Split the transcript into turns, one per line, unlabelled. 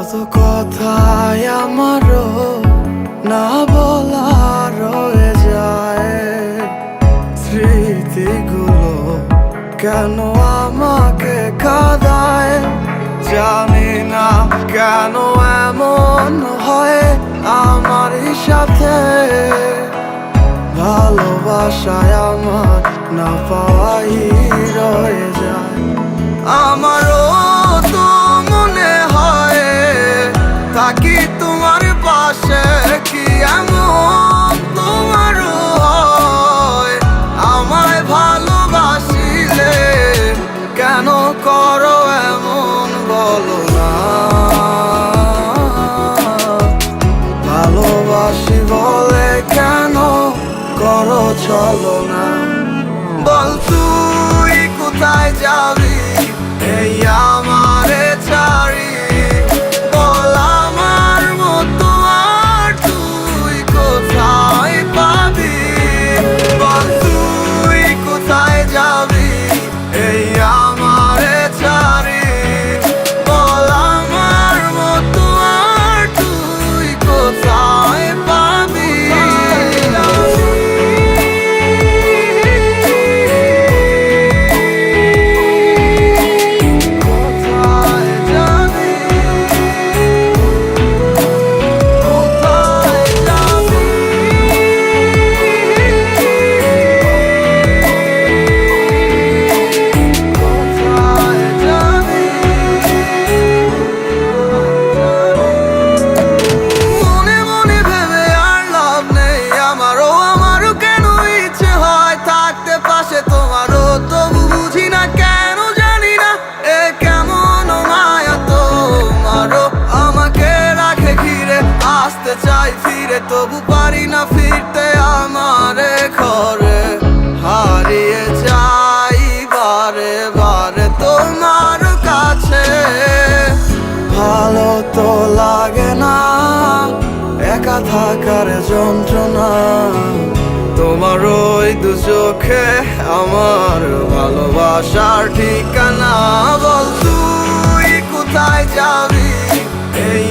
কত কথাই আমারও না বলা রয়ে যায়, স্মৃতিগুলো কেন আমাকে কাঁদায়। জানি না কেন এমন হয় আমার সাথে, ভালোবাসায় আমার না পাওয়াই রয়ে যায়। আমারও তো মনে হয় থাকি তোমার পাশে, কি এমন তোমারও হয়? আমায় ভালোবাসিলে কেন করো এমন বলো না? ভালোবাসি বলে কেন করো চলো না? বল তুই কোথায় যাবি এই আমারে ছাড়ি? বল আমার মতো আর তুই কোথায় পাবি? বল তুই কোথায় যাবি এই আমারে ছাড়ি? বল আমার মতো আর তুই কোথায় পাবি? তোমারও তবু বুঝি না কেন জানি না এ কেমন মায়া তোমারও আমাকে রাখে ঘিরে। আসতে চাই ফিরে তবু পারি না ফিরতে আমারে ঘরে, হারিয়ে যাই বারে বারে তোমার কাছে। ভালো তো লাগে না একা থাকার যন্ত্রণা, তোমার ওই দু চোখে আমার ভালোবাসার ঠিকানা। বল তুই কোথায় যাবি এই